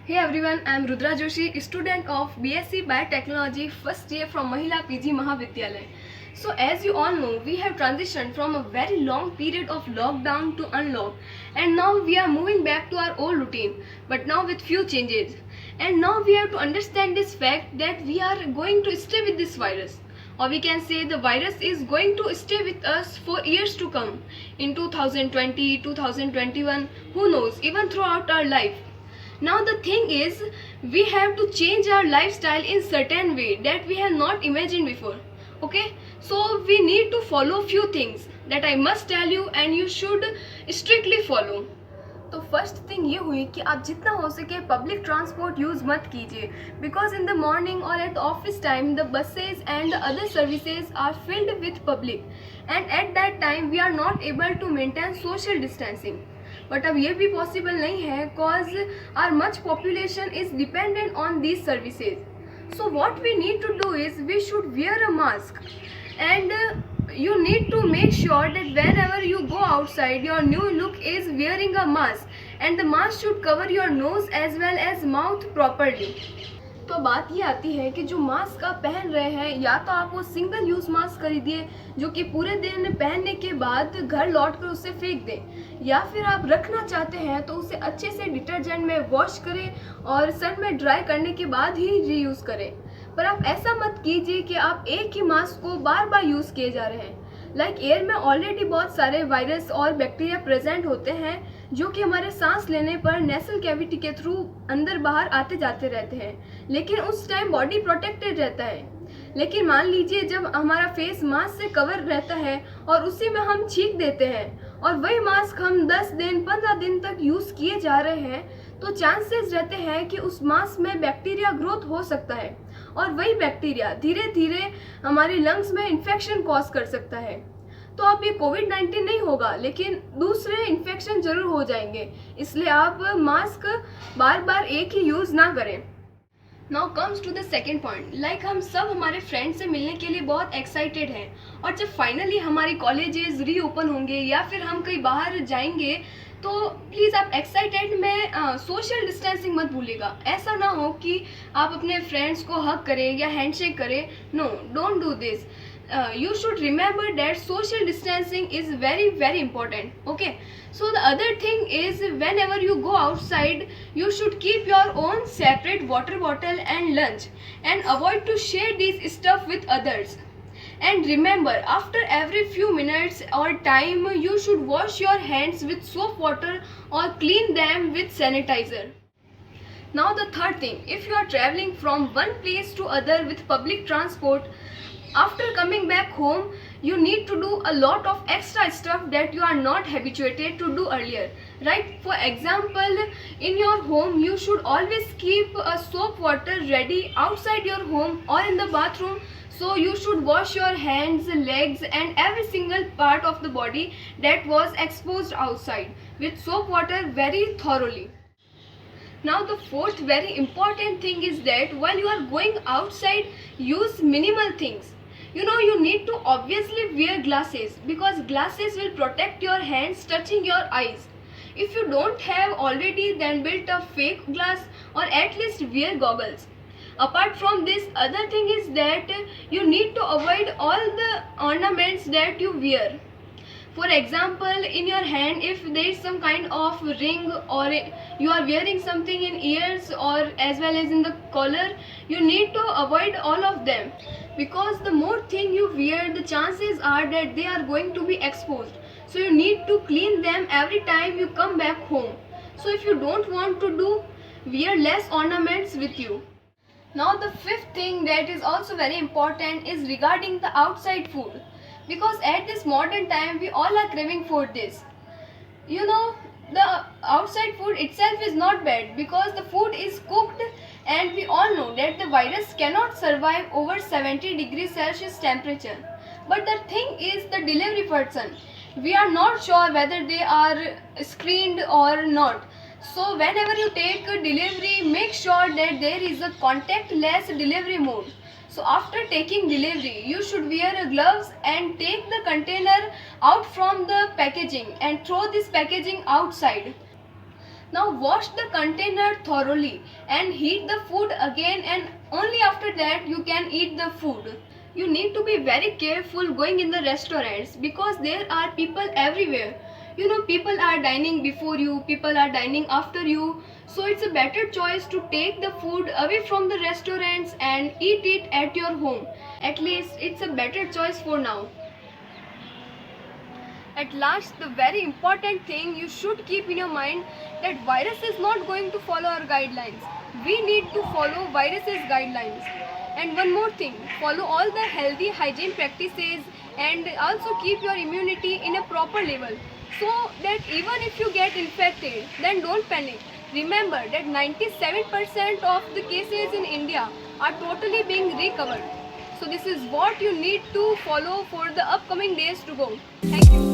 Hey everyone, I am Rudra Joshi, student of BSc Biotechnology, first year from Mahila PG Mahavidyalaya. So as you all know, we have transitioned from a very long period of lockdown to unlock, and now we are moving back to our old routine, but now with few changes. And now we have to understand this fact that we are going to stay with this virus. Or we can say the virus is going to stay with us for years to come. In 2020, 2021, who knows, even throughout our life. Now the thing is, we have to change our lifestyle in certain way that we have not imagined before. Okay, so we need to follow few things that I must tell you and you should strictly follow. तो first thing ये हुई कि आप जितना हो सके public transport use मत कीजिए, बिकॉज इन द मॉर्निंग और at office time the buses and other services are filled with public and at that time we are not able to maintain social distancing. But अब ये भी possible नहीं है cause are much population is dependent on these services. So what we need to do is we should wear a mask, and you need to make sure that whenever you go outside your new look is wearing a mask, and the mask should cover your nose as well as mouth properly. तो बात ये आती है कि जो mask आप पहन रहे हैं, या तो आप वो सिंगल यूज़ मास्क खरीदिए जो कि पूरे दिन पहनने के बाद घर लौट कर उसे फेंक दें, या फिर आप रखना चाहते हैं तो उसे अच्छे से डिटर्जेंट में वॉश करें और सन में ड्राई करने के बाद ही रीयूज़ करें. पर आप ऐसा मत कीजिए कि आप एक ही मास्क को बार बार यूज़ किए जा रहे हैं. एयर में ऑलरेडी बहुत सारे वायरस और बैक्टीरिया प्रेजेंट होते हैं जो कि हमारे सांस लेने पर नेसल कैविटी के थ्रू अंदर बाहर आते जाते रहते हैं, लेकिन उस टाइम बॉडी प्रोटेक्टेड रहता है. लेकिन मान लीजिए जब हमारा फेस मास्क से कवर रहता है और उसी में हम छींक देते हैं और वही मास्क हम 10 दिन 15 दिन तक यूज़ किए जा रहे हैं, तो चांसेस रहते हैं कि उस मास्क में बैक्टीरिया ग्रोथ हो सकता है और वही बैक्टीरिया धीरे धीरे हमारे लंग्स में इन्फेक्शन कॉज कर सकता है. तो अब ये कोविड-19 नहीं होगा, लेकिन दूसरे इन्फेक्शन जरूर हो जाएंगे, इसलिए आप मास्क बार बार एक ही यूज़ ना करें. Now comes to the second point. Like हम सब हमारे फ्रेंड से मिलने के लिए बहुत एक्साइटेड हैं, और जब फाइनली हमारी कॉलेजेस रीओपन होंगे या फिर हम कहीं बाहर जाएंगे, तो प्लीज़ आप एक्साइटेड में सोशल डिस्टेंसिंग मत भूलिएगा. ऐसा ना हो कि आप अपने फ्रेंड्स को हग करें या हैंडशेक करें. No, don't do this. You should remember that social distancing is very very important. Okay, so the other thing is whenever you go outside you should keep your own separate water bottle and lunch, and avoid to share this stuff with others. And remember, after every few minutes or time you should wash your hands with soap water or clean them with sanitizer. Now the third thing, if you are traveling from one place to other with public transport, after coming back home you need to do a lot of extra stuff that you are not habituated to do earlier, right? For example, in your home you should always keep a soap water ready outside your home or in the bathroom, so you should wash your hands, legs and every single part of the body that was exposed outside with soap water very thoroughly. Now the fourth very important thing is that while you are going outside, use minimal things. You need to obviously wear glasses, because glasses will protect your hands touching your eyes. If you don't have already, then build a fake glass or at least wear goggles. Apart from this, other thing is that you need to avoid all the ornaments that you wear. For example, in your hand, if there is some kind of ring or you are wearing something in ears or as well as in the collar, you need to avoid all of them, because the more thing you wear, the chances are that they are going to be exposed. So you need to clean them every time you come back home. So if you don't want to do, wear less ornaments with you. Now the fifth thing that is also very important is regarding the outside food, because at this modern time we all are craving for this. The outside food itself is not bad because the food is cooked, and we all know that the virus cannot survive over 70 degrees Celsius temperature. But the thing is, the delivery person, we are not sure whether they are screened or not. So whenever you take a delivery, make sure that there is a contactless delivery mode. So after taking delivery, you should wear gloves and take the container out from the packaging and throw this packaging outside. Now wash the container thoroughly and heat the food again, and only after that you can eat the food. You need to be very careful going in the restaurants because there are people everywhere. You know, people are dining before you, people are dining after you. So it's a better choice to take the food away from the restaurants and eat it at your home. At least it's a better choice for now. At last, the very important thing you should keep in your mind, that virus is not going to follow our guidelines. We need to follow virus's guidelines. And one more thing, follow all the healthy hygiene practices and also keep your immunity in a proper level, so that even if you get infected, then don't panic. Remember that 97% of the cases in India are totally being recovered. So this is what you need to follow for the upcoming days to go. Thank you.